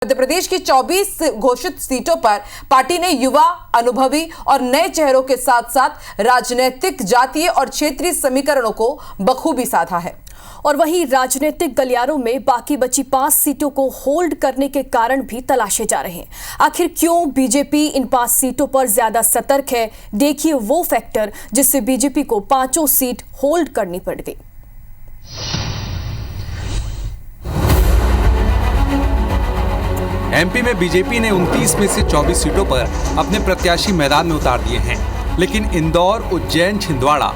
मध्य प्रदेश की 24 घोषित सीटों पर पार्टी ने युवा, अनुभवी और नए चेहरों के साथ साथ राजनीतिक, जातीय और क्षेत्रीय समीकरणों को बखूबी साधा है। और वहीं राजनीतिक गलियारों में बाकी बची 5 सीटों को होल्ड करने के कारण भी तलाशे जा रहे हैं। आखिर क्यों बीजेपी इन 5 सीटों पर ज्यादा सतर्क है? देखिए वो फैक्टर जिससे बीजेपी को 5 सीट होल्ड करनी पड़ गई। एमपी में बीजेपी ने 29 में से 24 सीटों पर अपने प्रत्याशी मैदान में उतार दिए हैं, लेकिन इंदौर, उज्जैन, छिंदवाड़ा,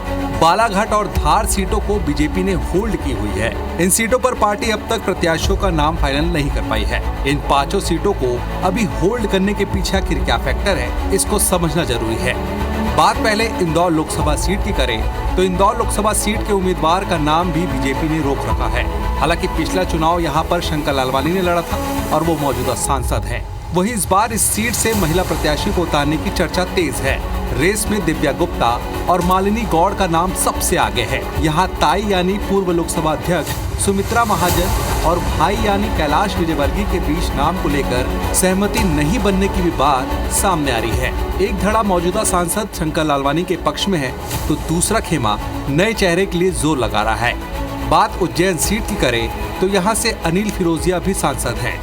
बालाघाट और धार सीटों को बीजेपी ने होल्ड की हुई है। इन सीटों पर पार्टी अब तक प्रत्याशियों का नाम फाइनल नहीं कर पाई है। इन 5 सीटों को अभी होल्ड करने के पीछे आखिर क्या फैक्टर है, इसको समझना जरूरी है। बात पहले इंदौर लोकसभा सीट की करें तो इंदौर लोकसभा सीट के उम्मीदवार का नाम भी बीजेपी ने रोक रखा है। हालांकि पिछला चुनाव यहां पर शंकर लालवानी ने लड़ा था और वो मौजूदा सांसद हैं। वहीं इस बार इस सीट से महिला प्रत्याशी को उतारने की चर्चा तेज है। रेस में दिव्या गुप्ता और मालिनी गौड़ का नाम सबसे आगे है। यहाँ ताई यानी पूर्व लोकसभा अध्यक्ष सुमित्रा महाजन और भाई यानी कैलाश विजयवर्गीय के बीच नाम को लेकर सहमति नहीं बनने की भी बात सामने आ रही है। एक धड़ा मौजूदा सांसद शंकर लालवानी के पक्ष में है तो दूसरा खेमा नए चेहरे के लिए जोर लगा रहा है। बात उज्जैन सीट की करें तो यहाँ से अनिल फिरोजिया भी सांसद हैं।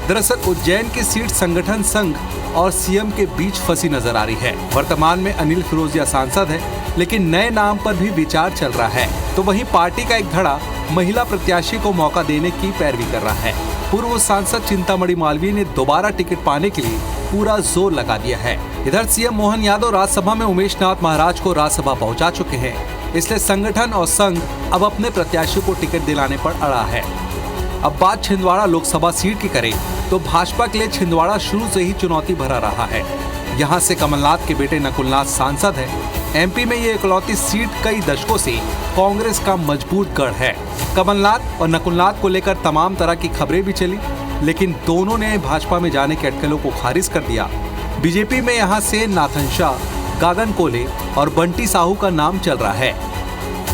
दरअसल उज्जैन की सीट संगठन संघ और सीएम के बीच फंसी नजर आ रही है। वर्तमान में अनिल फिरोजिया सांसद है, लेकिन नए नाम पर भी विचार चल रहा है। तो वहीं पार्टी का एक धड़ा महिला प्रत्याशी को मौका देने की पैरवी कर रहा है। पूर्व सांसद चिंतामणि मालवीय ने दोबारा टिकट पाने के लिए पूरा जोर लगा दिया है। इधर सीएम मोहन यादव राज्यसभा में उमेश नाथ महाराज को राज्यसभा पहुँचा चुके हैं, इसलिए संगठन और संघ अब अपने प्रत्याशी को टिकट दिलाने पर अड़ा है। अब बात छिंदवाड़ा लोकसभा सीट की करें तो भाजपा के लिए छिंदवाड़ा शुरू से ही चुनौती भरा रहा है। यहाँ से कमलनाथ के बेटे नकुलनाथ सांसद हैं। एमपी में ये इकलौती सीट कई दशकों से कांग्रेस का मजबूत गढ़ है। कमलनाथ और नकुलनाथ को लेकर तमाम तरह की खबरें भी चली, लेकिन दोनों ने भाजपा में जाने के अटकलों को खारिज कर दिया। बीजेपी में यहाँ से नाथन शाह, गागन कोले और बंटी साहू का नाम चल रहा है।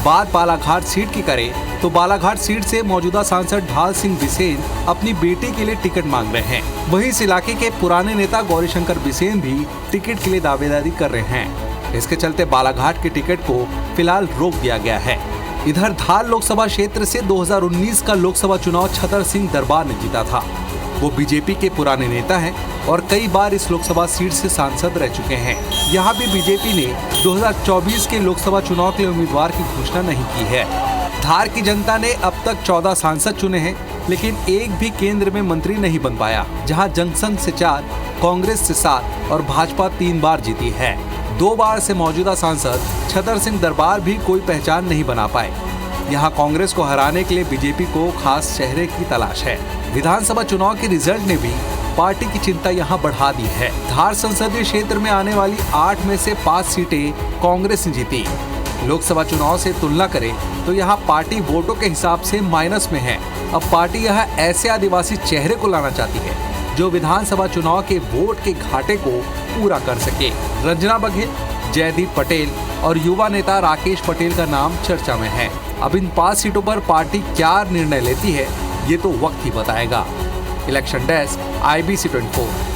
बात बालाघाट सीट की करें तो बालाघाट सीट से मौजूदा सांसद ढाल सिंह बिसेन अपनी बेटी के लिए टिकट मांग रहे हैं। वहीं इस इलाके के पुराने नेता गौरीशंकर बिसेन भी टिकट के लिए दावेदारी कर रहे हैं। इसके चलते बालाघाट के टिकट को फिलहाल रोक दिया गया है। इधर धार लोकसभा क्षेत्र से 2019 का लोकसभा चुनाव छतर सिंह दरबार ने जीता था। वो बीजेपी के पुराने नेता हैं और कई बार इस लोकसभा सीट से सांसद रह चुके हैं। यहाँ भी बीजेपी ने 2024 के लोकसभा चुनाव के लिए उम्मीदवार की घोषणा नहीं की है। धार की जनता ने अब तक 14 सांसद चुने हैं, लेकिन एक भी केंद्र में मंत्री नहीं बन पाया। जहाँ जनसंघ से 4, कांग्रेस से 7 और भाजपा 3 बार जीती है। 2 बार से मौजूदा सांसद छतर सिंह दरबार भी कोई पहचान नहीं बना पाए। यहाँ कांग्रेस को हराने के लिए बीजेपी को खास चेहरे की तलाश है। विधानसभा चुनाव के रिजल्ट ने भी पार्टी की चिंता यहाँ बढ़ा दी है। धार संसदीय क्षेत्र में आने वाली 8 में से 5 सीटें कांग्रेस ने जीती। लोकसभा चुनाव से तुलना करें तो यहाँ पार्टी वोटों के हिसाब से माइनस में है। अब पार्टी यहाँ ऐसे आदिवासी चेहरे को लाना चाहती है जो विधानसभा चुनाव के वोट के घाटे को पूरा कर सके। रंजना बघेल, जयदीप पटेल और युवा नेता राकेश पटेल का नाम चर्चा में है। अब इन 5 सीटों पर पार्टी क्या निर्णय लेती है, ये तो वक्त ही बताएगा। Election desk, IBC 24।